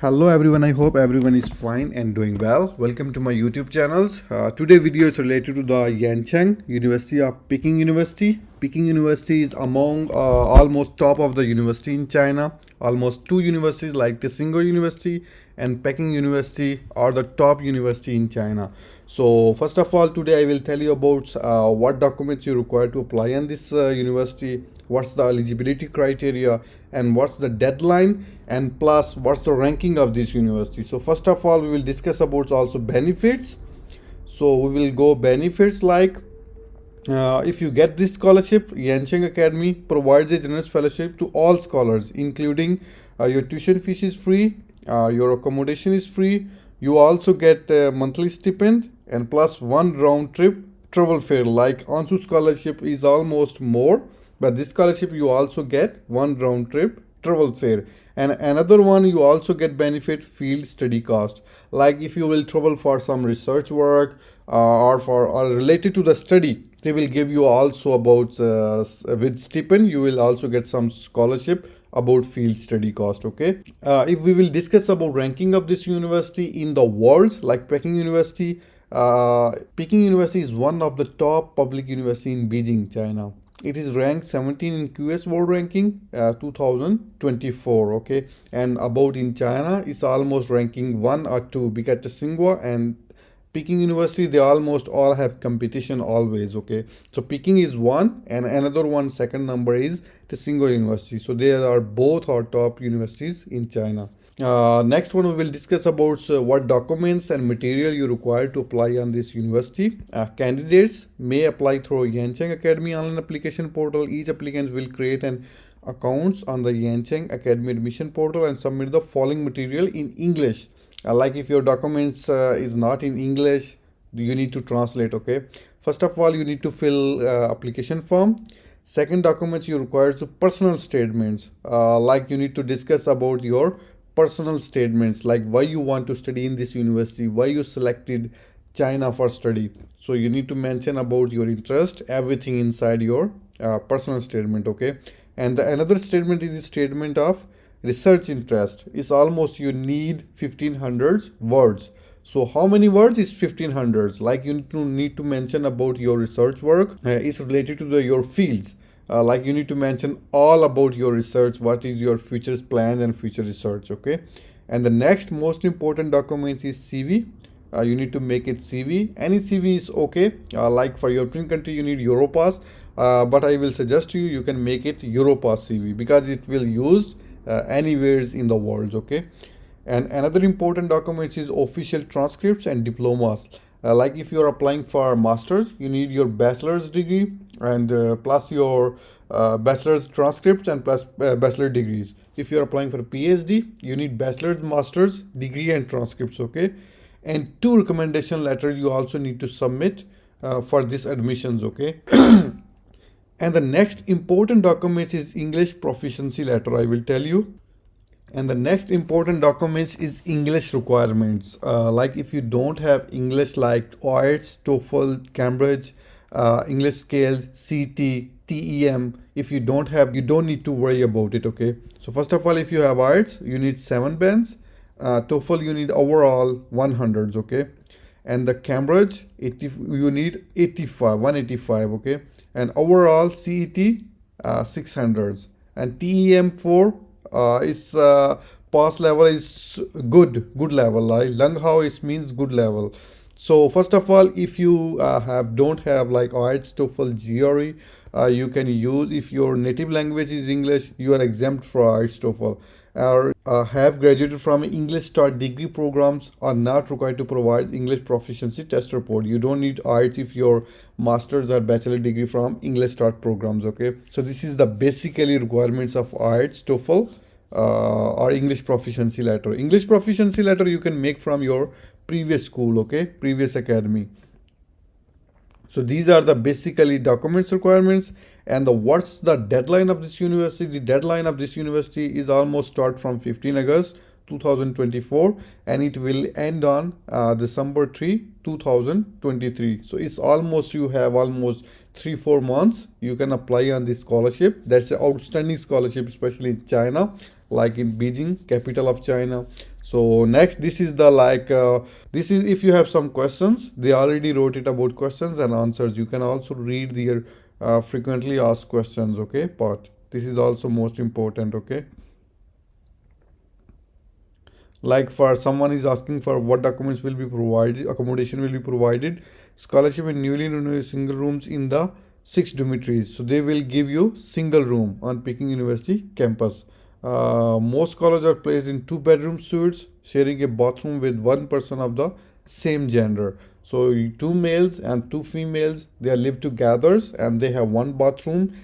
Hello everyone, I hope everyone is fine and doing well. Welcome to my YouTube channels. Today video is related to the Yancheng University of Peking University. Peking University is among almost top of the university in China. Almost two universities like Tsinghua University and Peking University are the top university in China. So first of all, today I will tell you about what documents you require to apply in this university, what's the eligibility criteria, and what's the deadline, and plus what's the ranking of this university. So first of all, we will discuss about also benefits. So we will go benefits like if you get this scholarship, Yancheng Academy provides a generous fellowship to all scholars, including your tuition fees is free, your accommodation is free. You also get a monthly stipend and plus one round trip travel fare. Like Ansu scholarship is almost more, but this scholarship you also get one round trip travel fare, and another one you also get benefit field study cost. Like if you will travel for some research work or related to the study, they will give you also about with stipend you will also get some scholarship about field study cost. Okay, if we will discuss about ranking of this university in the world, like Peking University, Peking University is one of the top public university in Beijing, China. It is ranked 17 in QS World Ranking 2024. Okay, and about in China, it's almost ranking 1 or 2 because Tsinghua and Peking University, they almost all have competition always. Okay, so Peking is one, and another one second number is Tsinghua University. So they are both our top universities in China. Next one, we will discuss about what documents and material you require to apply on this university. Candidates may apply through Yancheng Academy online application portal. Each applicant will create an accounts on the Yancheng Academy admission portal and submit the following material in English. Like if your documents is not in English, you need to translate. Okay, first of all, you need to fill application form. Second, documents you require to personal statements. Like you need to discuss about your personal statements, like why you want to study in this university, why you selected China for study. So you need to mention about your interest, everything inside your personal statement. Okay, and another statement is a statement of research interest. It's almost you need 1500 words. So how many words is 1500? Like you need to mention about your research work is related to your fields. Like you need to mention all about your research, what is your future plans and future research. Okay, and the next most important document is CV. You need to make it CV. Any CV is okay. Like for European country you need Europass, but I will suggest to you, you can make it Europass CV because it will use anywhere in the world. Okay, and another important document is official transcripts and diplomas. Like if you are applying for masters, you need your bachelor's degree and plus your bachelor's transcripts and plus bachelor degrees. If you are applying for a PhD, you need bachelor's, master's degree and transcripts. Okay, and two recommendation letters you also need to submit for this admissions. Okay. And the next important document is English proficiency letter, I will tell you. And the next important documents is English requirements. Like if you don't have English like IELTS, TOEFL, Cambridge, English scales, CT, TEM, if you don't have, you don't need to worry about it. Okay, so first of all, if you have IELTS, you need 7 bands. TOEFL, you need overall 100s. Okay, and the Cambridge, you need 185. Okay, and overall CET 600s, and TEM 4 is pass level is good level. Like Langhao is means good level. So first of all, if you don't have like IELTS, TOEFL, GRE, you can use, if your native language is English, you are exempt for IELTS, TOEFL. Or have graduated from English Start degree programs are not required to provide English proficiency test report. You don't need IELTS if your master's or bachelor degree from English Start programs. Okay, so this is the basically requirements of IELTS, TOEFL, or English proficiency letter. English proficiency letter you can make from your previous school. Okay, previous academy. So these are the basically documents requirements. And what's the deadline of this university? The deadline of this university is almost start from 15 August 2024 and it will end on December 3, 2023. So it's almost, you have almost 3-4 months you can apply on this scholarship. That's an outstanding scholarship, especially in China, like in Beijing, capital of China. So next, this is the this is if you have some questions, they already wrote it about questions and answers. You can also read their frequently asked questions, okay, but this is also most important, okay. Like for someone is asking for what documents will be provided, accommodation will be provided, scholarship and newly renovated single rooms in the 6 dormitories. So they will give you single room on Peking University campus. Most scholars are placed in 2-bedroom suites, sharing a bathroom with one person of the same gender. So 2 males and 2 females, they live together and they have one bathroom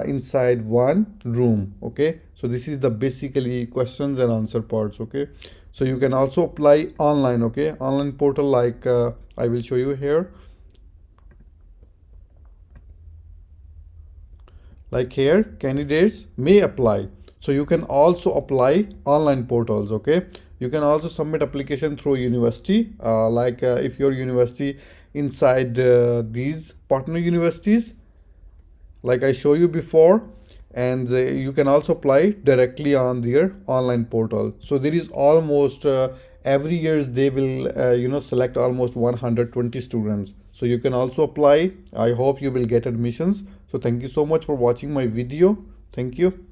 inside one room. Okay, so this is the basically questions and answer parts. Okay, so you can also apply online. Okay, online portal like I will show you here. Like here, candidates may apply. So you can also apply online portals. Okay, you can also submit application through university. If your university inside these partner universities, like I show you before, and you can also apply directly on their online portal. So there is almost every years they will select almost 120 students. So you can also apply. I hope you will get admissions. So thank you so much for watching my video. Thank you.